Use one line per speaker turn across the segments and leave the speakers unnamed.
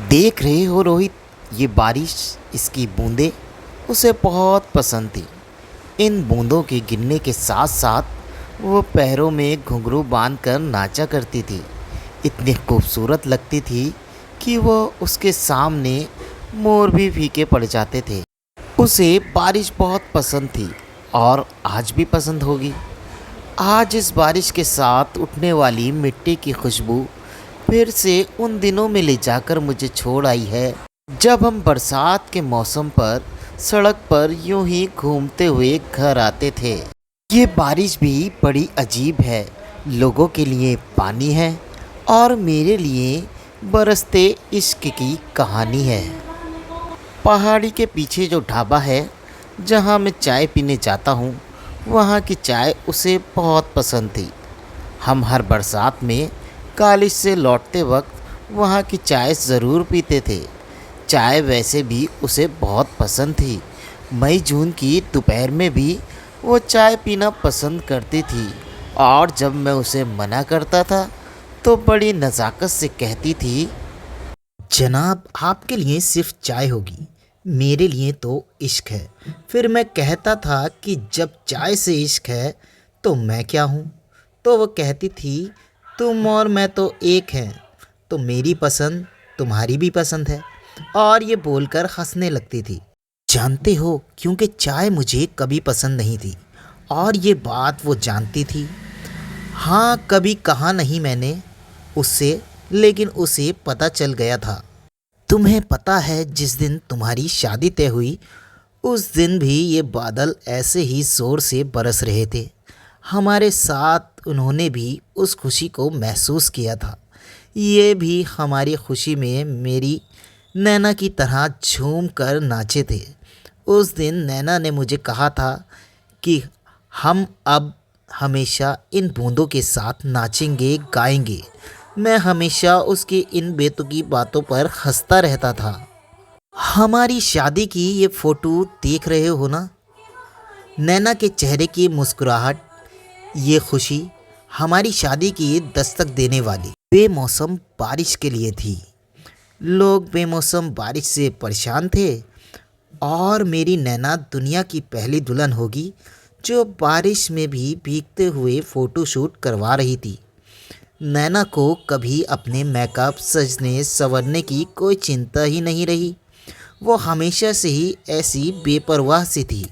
देख रहे हो रोहित, ये बारिश, इसकी बूंदें उसे बहुत पसंद थी। इन बूंदों के गिरने के साथ साथ वो पैरों में घुंघरू बांध कर नाचा करती थी। इतनी खूबसूरत लगती थी कि वो उसके सामने मोर भी फीके पड़ जाते थे। उसे बारिश बहुत पसंद थी और आज भी पसंद होगी। आज इस बारिश के साथ उठने वाली मिट्टी की खुशबू फिर से उन दिनों में ले जाकर मुझे छोड़ आई है, जब हम बरसात के मौसम पर सड़क पर यूं ही घूमते हुए घर आते थे। ये बारिश भी बड़ी अजीब है। लोगों के लिए पानी है और मेरे लिए बरसते इश्क की कहानी है। पहाड़ी के पीछे जो ढाबा है जहाँ मैं चाय पीने जाता हूँ, वहाँ की चाय उसे बहुत पसंद थी। हम हर बरसात में कॉलेज से लौटते वक्त वहाँ की चाय ज़रूर पीते थे। चाय वैसे भी उसे बहुत पसंद थी। मई जून की दोपहर में भी वो चाय पीना पसंद करती थी और जब मैं उसे मना करता था तो बड़ी नज़ाकत से कहती थी, जनाब आपके लिए सिर्फ चाय होगी, मेरे लिए तो इश्क है। फिर मैं कहता था कि जब चाय से इश्क है तो मैं क्या हूँ? तो वो कहती थी, तुम और मैं तो एक हैं, तो मेरी पसंद तुम्हारी भी पसंद है। और ये बोलकर हंसने लगती थी। जानते हो, क्योंकि चाय मुझे कभी पसंद नहीं थी और ये बात वो जानती थी। हाँ, कभी कहा नहीं मैंने उससे, लेकिन उसे पता चल गया था। तुम्हें पता है, जिस दिन तुम्हारी शादी तय हुई उस दिन भी ये बादल ऐसे ही ज़ोर से बरस रहे थे। हमारे साथ उन्होंने भी उस खुशी को महसूस किया था। ये भी हमारी खुशी में मेरी नैना की तरह झूम कर नाचे थे। उस दिन नैना ने मुझे कहा था कि हम अब हमेशा इन बूंदों के साथ नाचेंगे गाएंगे। मैं हमेशा उसकी इन बेतुकी बातों पर हंसता रहता था। हमारी शादी की ये फ़ोटो देख रहे हो ना? नैना के चेहरे की मुस्कुराहट, ये खुशी हमारी शादी की दस्तक देने वाली बेमौसम बारिश के लिए थी। लोग बेमौसम बारिश से परेशान थे और मेरी नैना दुनिया की पहली दुल्हन होगी जो बारिश में भी भीगते हुए फ़ोटोशूट करवा रही थी। नैना को कभी अपने मेकअप सजने संवरने की कोई चिंता ही नहीं रही। वो हमेशा से ही ऐसी बेपरवाह सी थी।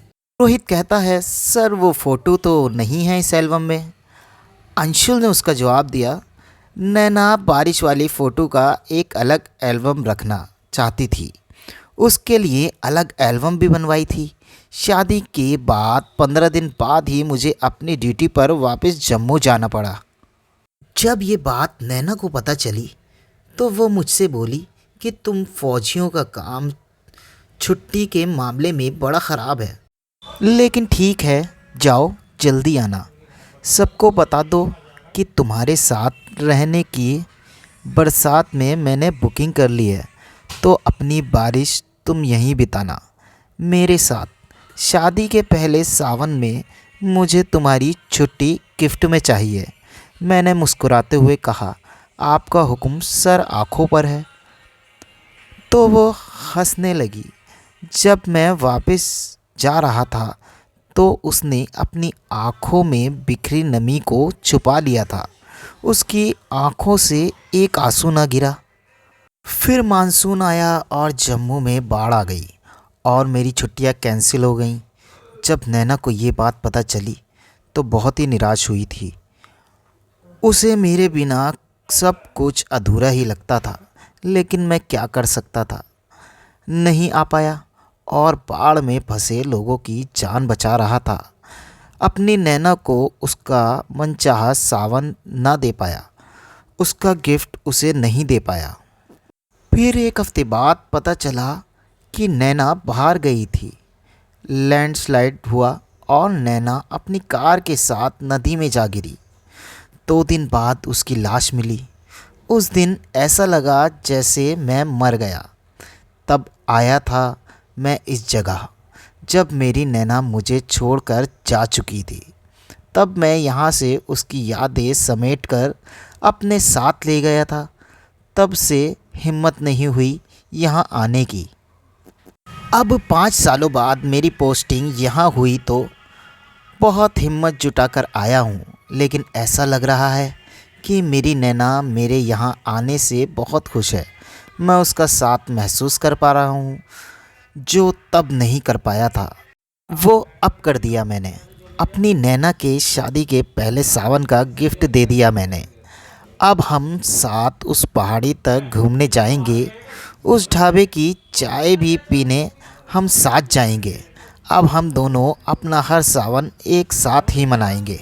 रोहित कहता है, सर वो फ़ोटो तो नहीं है इस एल्बम में। अंशुल ने उसका जवाब दिया, नैना बारिश वाली फ़ोटो का एक अलग एल्बम रखना चाहती थी। उसके लिए अलग एल्बम भी बनवाई थी। शादी के बाद 15 दिन बाद ही मुझे अपनी ड्यूटी पर वापस जम्मू जाना पड़ा। जब ये बात नैना को पता चली तो वो मुझसे बोली कि तुम फौजियों का काम छुट्टी के मामले में बड़ा ख़राब है। लेकिन ठीक है, जाओ जल्दी आना। सबको बता दो कि तुम्हारे साथ रहने की बरसात में मैंने बुकिंग कर ली है, तो अपनी बारिश तुम यहीं बिताना मेरे साथ। शादी के पहले सावन में मुझे तुम्हारी छुट्टी गिफ्ट में चाहिए। मैंने मुस्कुराते हुए कहा, आपका हुक्म सर, आँखों पर है। तो वो हंसने लगी। जब मैं वापस जा रहा था तो उसने अपनी आँखों में बिखरी नमी को छुपा लिया था। उसकी आँखों से एक आंसू ना गिरा। फिर मानसून आया और जम्मू में बाढ़ आ गई और मेरी छुट्टियां कैंसिल हो गईं। जब नैना को ये बात पता चली तो बहुत ही निराश हुई थी। उसे मेरे बिना सब कुछ अधूरा ही लगता था, लेकिन मैं क्या कर सकता था। नहीं आ पाया और बाढ़ में फंसे लोगों की जान बचा रहा था। अपनी नैना को उसका मनचाहा सावन ना दे पाया, उसका गिफ्ट उसे नहीं दे पाया। फिर एक हफ्ते बाद पता चला कि नैना बाहर गई थी। लैंडस्लाइड हुआ और नैना अपनी कार के साथ नदी में जा गिरी। 2 दिन बाद उसकी लाश मिली। उस दिन ऐसा लगा जैसे मैं मर गया। तब आया था मैं इस जगह, जब मेरी नैना मुझे छोड़कर जा चुकी थी। तब मैं यहाँ से उसकी यादें समेटकर अपने साथ ले गया था। तब से हिम्मत नहीं हुई यहाँ आने की। अब 5 सालों बाद मेरी पोस्टिंग यहाँ हुई तो बहुत हिम्मत जुटाकर आया हूँ, लेकिन ऐसा लग रहा है कि मेरी नैना मेरे यहाँ आने से बहुत खुश है। मैं उसका साथ महसूस कर पा रहा हूँ, जो तब नहीं कर पाया था वो अब कर दिया मैंने। अपनी नैना के शादी के पहले सावन का गिफ्ट दे दिया मैंने। अब हम साथ उस पहाड़ी तक घूमने जाएंगे, उस ढाबे की चाय भी पीने हम साथ जाएंगे। अब हम दोनों अपना हर सावन एक साथ ही मनाएंगे।